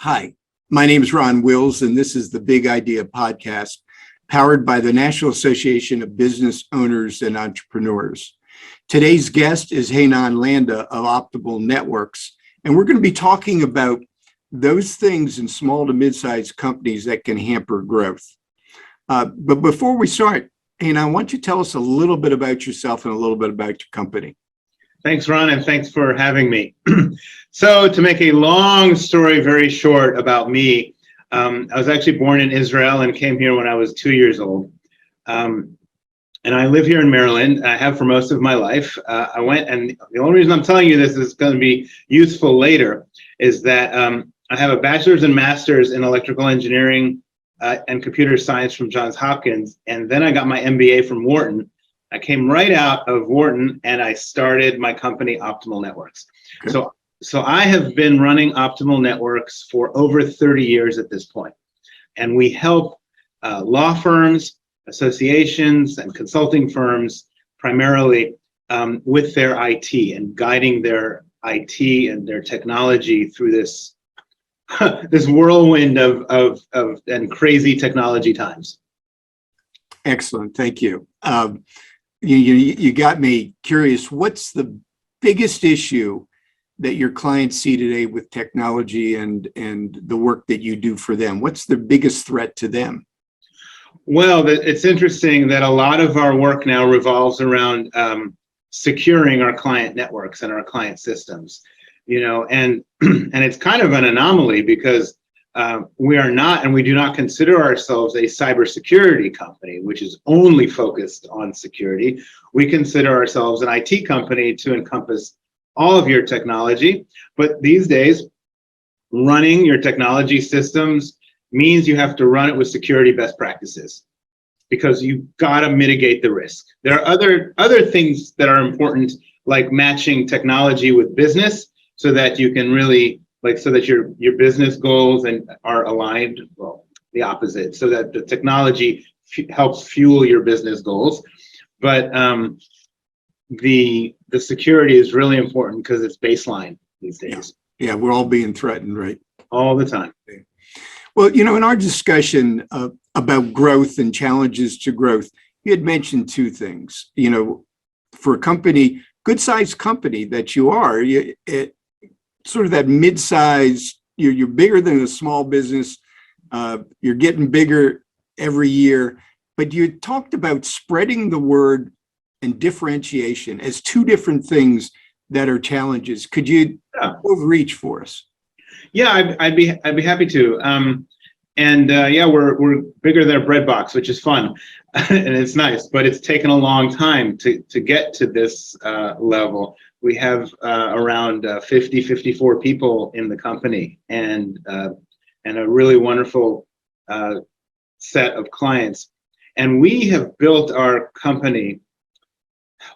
Hi, my name is Ron Wills, and this is the Big Idea Podcast, powered by the National Association of Business Owners and Entrepreneurs. Today's guest is Heinan Landa of Optimal Networks, and we're going to be talking about those things in small to mid-sized companies that can hamper growth. But before we start, Heinan, why don't you tell us a little bit about yourself and a little bit about your company? Thanks, Ron, and thanks for having me. So to make a long story very short about me, I was actually born in Israel and came here when I was 2 years old. And I live here in Maryland. I have for most of my life. I went, and the only reason I'm telling you this is going to be useful later, is that I have a bachelor's and master's in electrical engineering and computer science from Johns Hopkins, and then I got my MBA from Wharton. I came right out of Wharton and I started my company, Optimal Networks. Okay. So I have been running Optimal Networks for over 30 years at this point. And we help law firms, associations, and consulting firms primarily with their IT and guiding their IT and their technology through this, this whirlwind of and crazy technology times. Excellent, thank you. You got me curious. What's the biggest issue that your clients see today with technology and the work that you do for them? What's the biggest threat to them? Well, it's interesting that a lot of our work now revolves around securing our client networks and our client systems, you know, and it's kind of an anomaly because we are not, and we do not consider ourselves a cybersecurity company, which is only focused on security. We consider ourselves an IT company to encompass all of your technology. But these days, running your technology systems means you have to run it with security best practices because you've got to mitigate the risk. There are other things that are important, like matching technology with business so that you can really so that your business goals are aligned, well, the opposite, so that the technology helps fuel your business goals. But the security is really important because it's baseline these days. Yeah, we're all being threatened, right? All the time. Well, you know, in our discussion about growth and challenges to growth, you had mentioned two things. You know, for a company, good-sized company that you are, sort of that mid-size, you're bigger than a small business, you're getting bigger every year, but you talked about spreading the word and differentiation as two different things that are challenges. Could you overreach for us? Yeah, I'd be happy to. Yeah, we're bigger than a bread box, which is fun, and it's nice, but it's taken a long time to get to this level. We have around 54 people in the company and a really wonderful set of clients. And we have built our company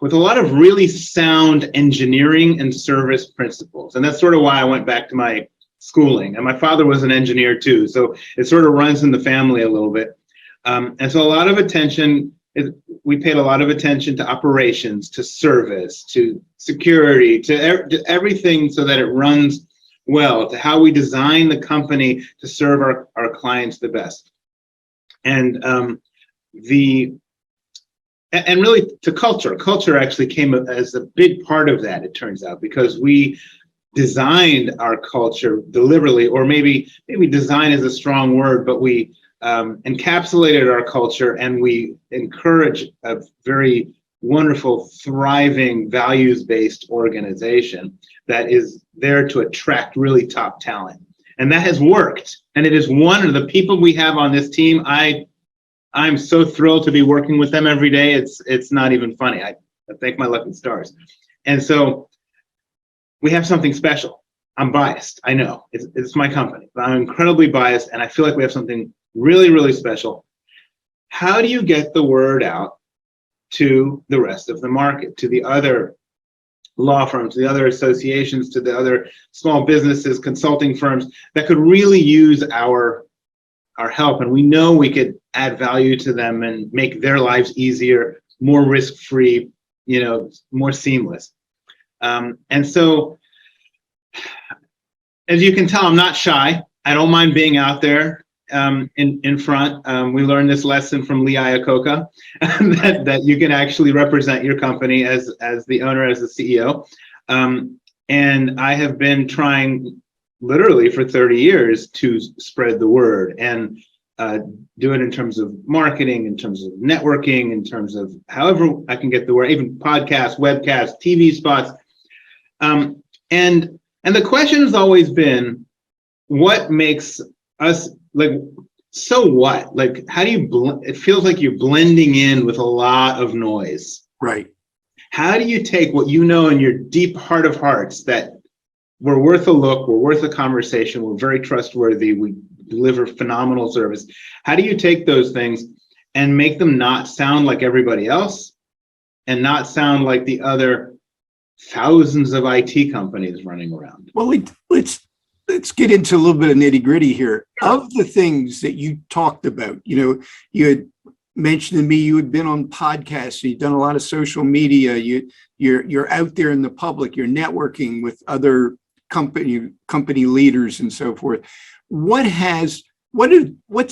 with a lot of really sound engineering and service principles. And that's sort of why I went back to my schooling. And my father was an engineer too, so it sort of runs in the family a little bit. And so a lot of attention, we paid a lot of attention to operations, to service, to security, to everything so that it runs well, to how we design the company to serve our clients the best. And really to culture. Culture actually came as a big part of that, it turns out, because we designed our culture deliberately, or maybe design is a strong word, but we encapsulated our culture and we encourage a very wonderful, thriving, values-based organization that is there to attract really top talent. And that has worked. And it is one of the people we have on this team. I'm so thrilled to be working with them every day. It's not even funny. I thank my lucky stars. And so we have something special. I'm biased. I know it's my company, but I'm incredibly biased. And I feel like we have something really, really special. How do you get the word out to the rest of the market, to the other law firms, to the other associations, to the other small businesses, consulting firms that could really use our help? And we know we could add value to them and make their lives easier, more risk-free, you know, more seamless. And so, as you can tell, I'm not shy. I don't mind being out there in front. We learned this lesson from Lee Iacocca that you can actually represent your company as the owner, as the CEO. And I have been trying literally for 30 years to spread the word and do it in terms of marketing, in terms of networking, in terms of however I can get the word, even podcasts, webcasts, TV spots. And the question has always been, what makes us, like, so what? Like, how do you, it feels like you're blending in with a lot of noise. Right. How do you take what you know in your deep heart of hearts that we're worth a look, we're worth a conversation, we're very trustworthy, we deliver phenomenal service. How do you take those things and make them not sound like everybody else and not sound like the other thousands of IT companies running around? Well, let's get into a little bit of nitty gritty here. Of the things that you talked about, you had mentioned to me you had been on podcasts, you've done a lot of social media, you're out there in the public, you're networking with other company leaders and so forth. What's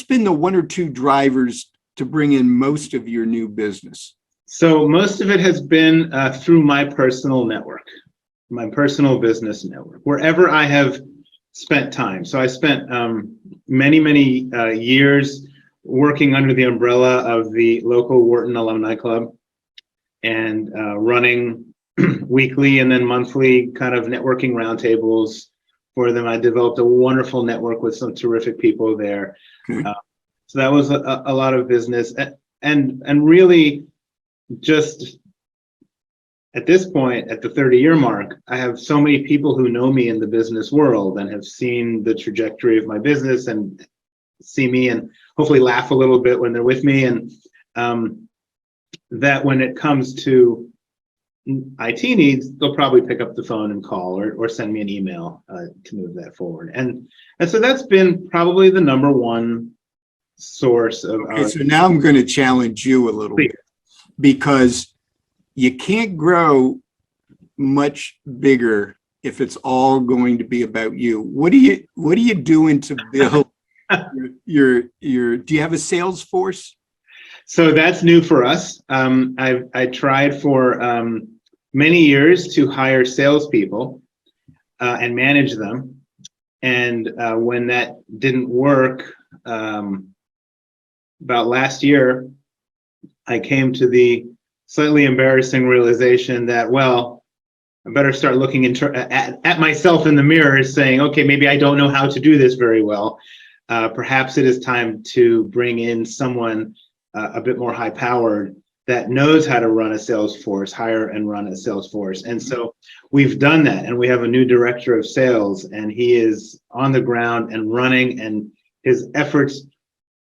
been the one or two drivers to bring in most of your new business? So most of it has been through my personal network, my personal business network, wherever I have spent time. So I spent many years working under the umbrella of the local Wharton Alumni Club and running weekly and then monthly kind of networking roundtables for them. I developed a wonderful network with some terrific people there. Okay. So that was a lot of business, and really just at this point, at the 30-year mark, I have so many people who know me in the business world and have seen the trajectory of my business and see me and hopefully laugh a little bit when they're with me. And that when it comes to IT needs, they'll probably pick up the phone and call or send me an email to move that forward. And so that's been probably the number one source of. Okay, so now I'm going to challenge you a little bit, because you can't grow much bigger if it's all going to be about you. What are you doing to build your do you have a sales force? So that's new for us. I tried for many years to hire salespeople and manage them. And when that didn't work, about last year, I came to the slightly embarrassing realization that, well, I better start looking at myself in the mirror, saying, okay, maybe I don't know how to do this very well. Perhaps it is time to bring in someone a bit more high powered that knows how to run a sales force, hire and run a sales force. And so we've done that, and we have a new director of sales, and he is on the ground and running, and his efforts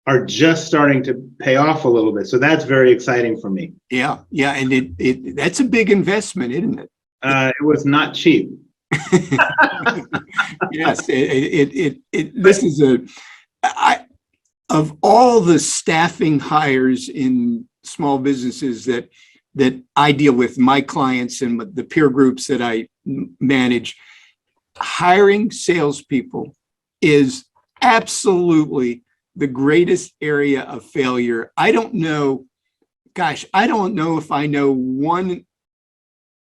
are just starting to pay off a little bit. So that's very exciting for me. Yeah, and that's a big investment, isn't it? It was not cheap. Yes, this is of all the staffing hires in small businesses that I deal with, my clients and the peer groups that I manage, hiring salespeople is absolutely the greatest area of failure. I don't know if I know one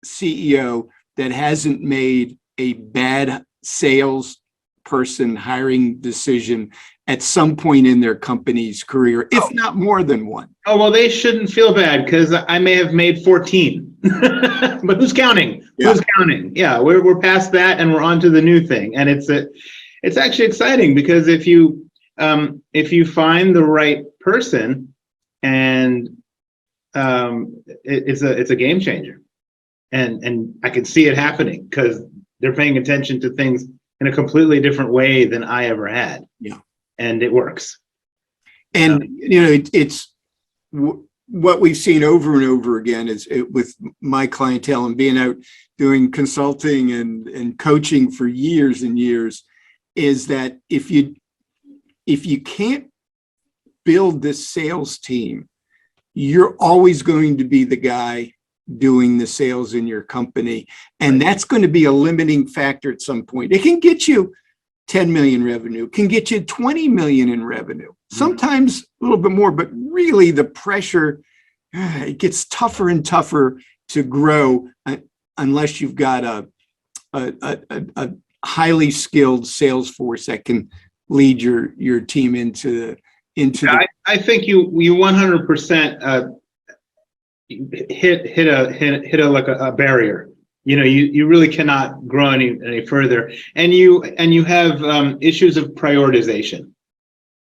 CEO that hasn't made a bad salesperson hiring decision at some point in their company's career, if not more than one. Oh, well, they shouldn't feel bad, because I may have made 14, but who's counting? Yeah. Who's counting? Yeah, we're past that, and we're on to the new thing. And it's actually exciting, because if you find the right person, and it's a game changer, and I can see it happening because they're paying attention to things in a completely different way than I ever had. Yeah. And it works. And it's what we've seen over and over again is with my clientele and being out doing consulting and coaching for years and years, is that if you can't build this sales team, you're always going to be the guy doing the sales in your company, and that's going to be a limiting factor at some point. It can get you 10 million revenue, can get you 20 million in revenue, sometimes a little bit more, but really the pressure, it gets tougher and tougher to grow unless you've got a highly skilled sales force that can lead your team into I think you 100% hit a barrier. You really cannot grow any further, and you have issues of prioritization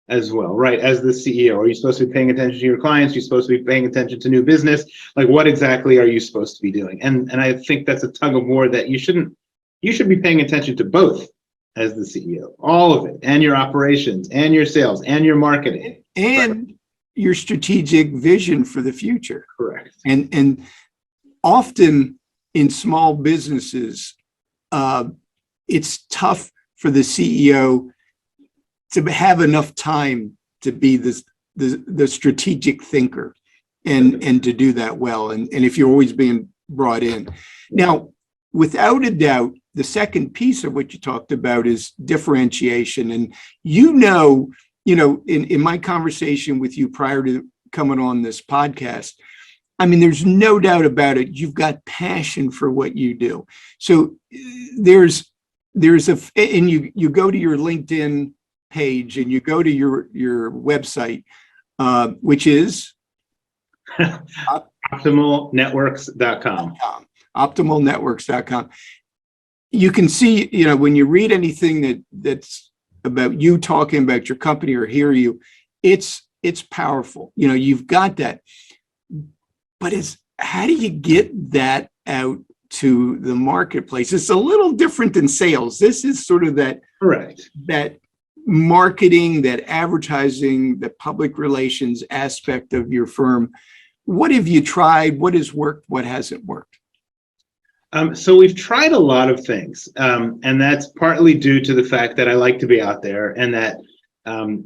as well, right? As the CEO, are you supposed to be paying attention to your clients? You're supposed to be paying attention to new business. Like, what exactly are you supposed to be doing? And I think that's a tug of war that you should be paying attention to both as the CEO, all of it, and your operations, and your sales, and your marketing, and your strategic vision for the future. Correct. And often in small businesses, it's tough for the CEO to have enough time to be the strategic thinker and to do that well. And if you're always being brought in. Now, without a doubt, the second piece of what you talked about is differentiation. And in my conversation with you prior to coming on this podcast, I mean, there's no doubt about it. You've got passion for what you do. So and you go to your LinkedIn page and you go to your website, which is optimalnetworks.com. Optimalnetworks.com. You can see, when you read anything that's about you talking about your company or hear you, it's powerful. You've got that. But how do you get that out to the marketplace? It's a little different than sales. This is sort of that, correct, that marketing, that advertising, the public relations aspect of your firm. What have you tried? What has worked? What hasn't worked? So we've tried a lot of things, and that's partly due to the fact that I like to be out there, and that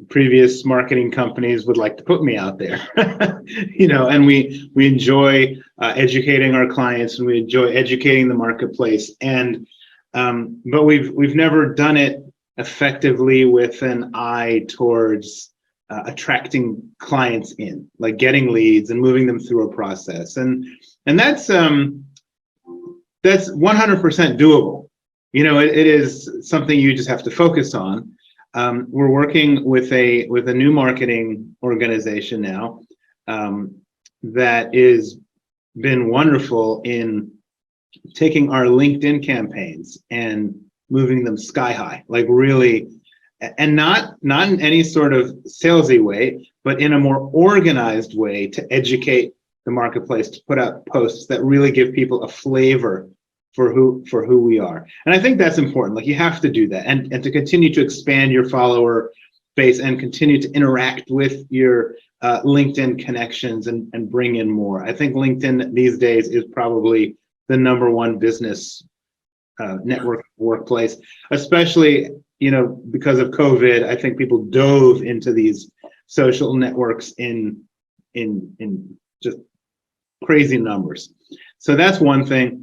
previous marketing companies would like to put me out there. And we enjoy educating our clients, and we enjoy educating the marketplace. But we've never done it effectively with an eye towards attracting clients in, like getting leads and moving them through a process, and that's 100% doable. It is something you just have to focus on. We're working with a new marketing organization now that is been wonderful in taking our LinkedIn campaigns and moving them sky high, like really, and not in any sort of salesy way, but in a more organized way to educate the marketplace, to put out posts that really give people a flavor for who we are. And I think that's important. Like, you have to do that, and to continue to expand your follower base and continue to interact with your LinkedIn connections and bring in more. I think LinkedIn these days is probably the #1 business network workplace, especially because of COVID. I think people dove into these social networks in just crazy numbers. So that's one thing.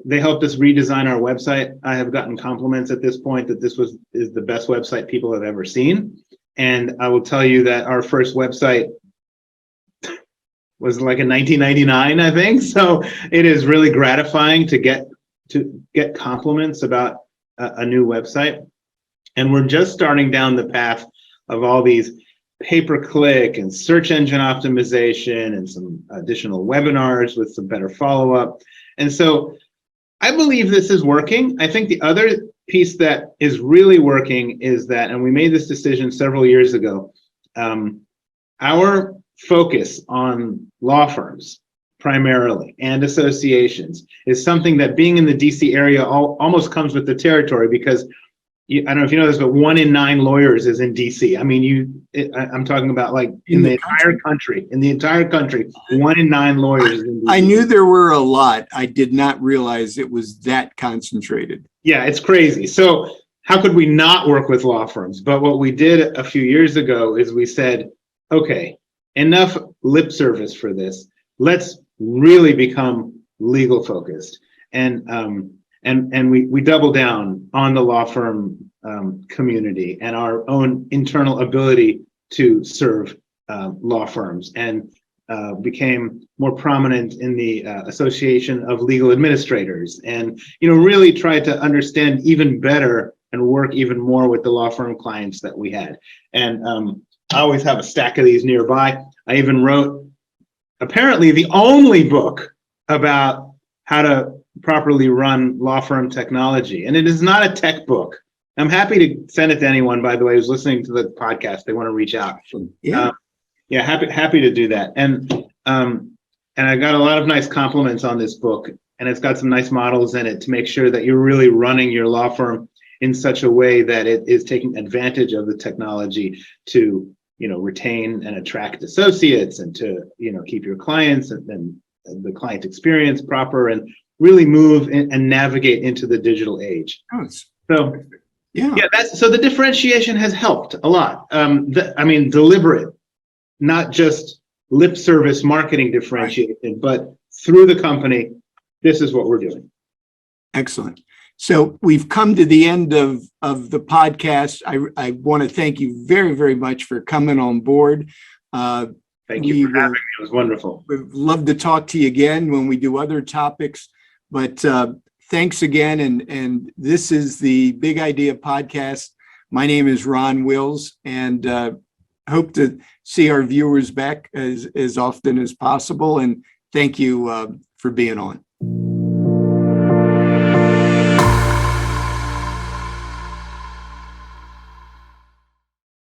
They helped us redesign our website. I have gotten compliments at this point that this is the best website people have ever seen. And I will tell you that our first website was like in 1999, I think. So it is really gratifying to get compliments about a new website. And we're just starting down the path of all these pay-per-click and search engine optimization and some additional webinars with some better follow-up. And so I believe this is working. I think the other piece that is really working is that, and we made this decision several years ago, our focus on law firms primarily and associations is something that, being in the DC area, almost comes with the territory, because I don't know if you know this, but 1 in 9 lawyers is in DC. I mean, I'm talking about like in the entire country. In the entire country, 1 in 9 lawyers is in DC. I knew there were a lot. I did not realize it was that concentrated. Yeah, it's crazy. So how could we not work with law firms? But what we did a few years ago is we said, okay, enough lip service for this. Let's really become legal focused. And we double down on the law firm community and our own internal ability to serve law firms, and became more prominent in the Association of Legal Administrators, and really tried to understand even better and work even more with the law firm clients that we had. And I always have a stack of these nearby. I even wrote apparently the only book about how to properly run law firm technology, and it is not a tech book. I'm happy to send it to anyone, by the way, who's listening to the podcast. They want to reach out. Yeah, happy to do that. And I got a lot of nice compliments on this book, and it's got some nice models in it to make sure that you're really running your law firm in such a way that it is taking advantage of the technology to, retain and attract associates, and to, keep your clients and the client experience proper, and really move and navigate into the digital age. So so the differentiation has helped a lot. Deliberate, not just lip service marketing differentiation, but through the company, this is what we're doing. Excellent. So we've come to the end of the podcast. I want to thank you very, very much for coming on board. Thank you for having me. It was wonderful. We'd love to talk to you again when we do other topics, but thanks again. And this is the Big Idea Podcast. My name is Ron Wills, and hope to see our viewers back as often as possible. And thank you for being on.